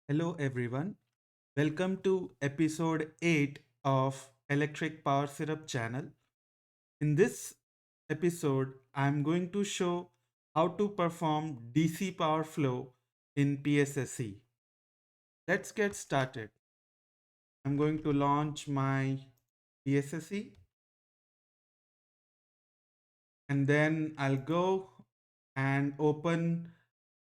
Hello everyone. Welcome to episode 8 of Electric Power Syrup channel. In this episode, I'm going to show how to perform DC power flow in PSSE. Let's get started. I'm going to launch my PSSE and then I'll go and open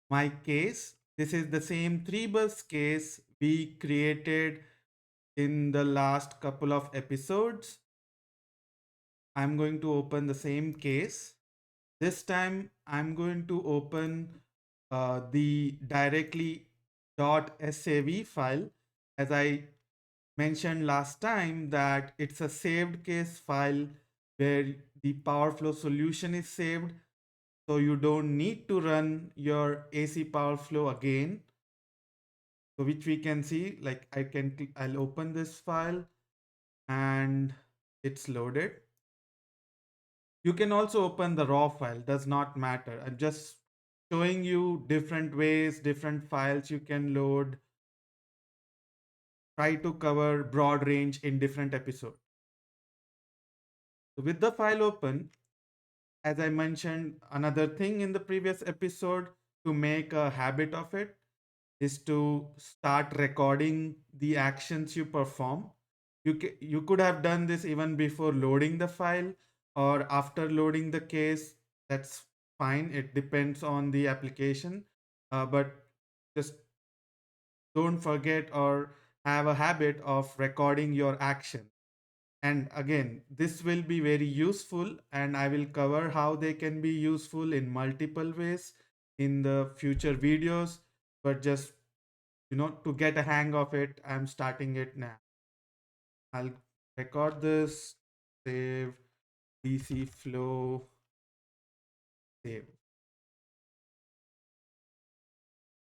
my case. This is the same 3-bus case we created in the last couple of episodes. I'm going to open the same case. This time I'm going to open the directly .sav file. As I mentioned last time that it's a saved case file where the power flow solution is saved. So you don't need to run your AC power flow again. So which we can see, like I'll open this file and it's loaded. You can also open the raw file, does not matter. I'm just showing you different ways, different files you can load. Try to cover broad range in different episodes. So with the file open, as I mentioned, another thing in the previous episode to make a habit of it is to start recording the actions you perform. You could have done this even before loading the file or after loading the case. That's fine. It depends on the application. But just don't forget or have a habit of recording your action. And again, this will be very useful, and I will cover how they can be useful in multiple ways in the future videos. But just to get a hang of it, I'm starting it now. I'll record this, save, DC flow, save.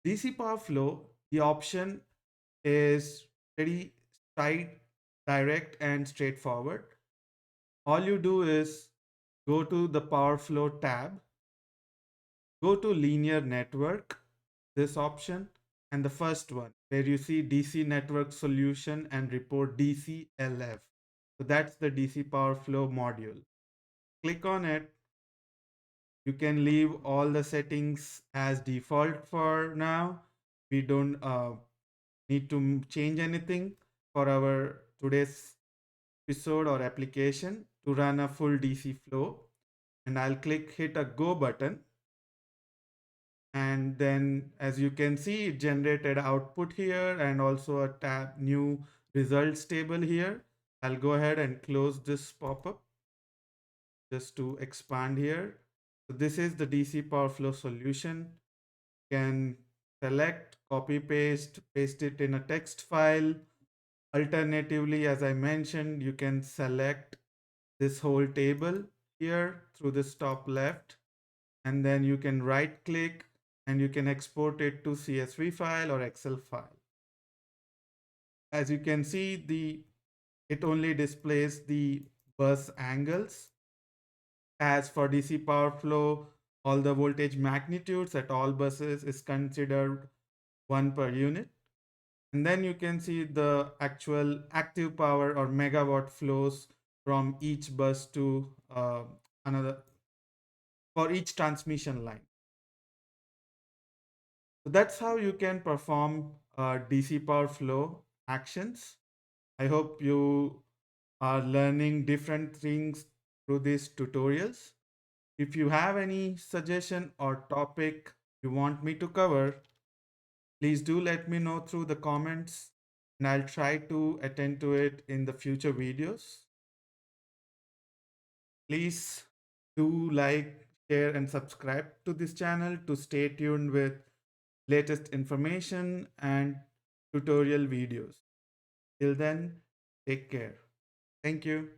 DC power flow, the option is pretty straight, direct, and straightforward. All you do is go to the power flow tab, go to linear network, this option, and the first one where you see DC network solution and report DCLF. So that's the DC power flow module. Click on it. You can leave all the settings as default for now. We don't need to change anything for our today's episode or application to run a full DC flow. And I'll hit a go button. And then as you can see, it generated output here and also a tab new results table here. I'll go ahead and close this pop-up just to expand here. So this is the DC power flow solution. You can select, copy, paste it in a text file. Alternatively, as I mentioned, you can select this whole table here through this top left, and then you can right click and you can export it to CSV file or Excel file. As you can see, it only displays the bus angles. As for DC power flow, all the voltage magnitudes at all buses is considered 1 per unit. And then you can see the actual active power or megawatt flows from each bus to another for each transmission line. So that's how you can perform DC power flow actions. I hope you are learning different things through these tutorials. If you have any suggestion or topic you want me to cover, please do let me know through the comments and I'll try to attend to it in the future videos. Please do like, share, and subscribe to this channel to stay tuned with latest information and tutorial videos. Till then, take care. Thank you.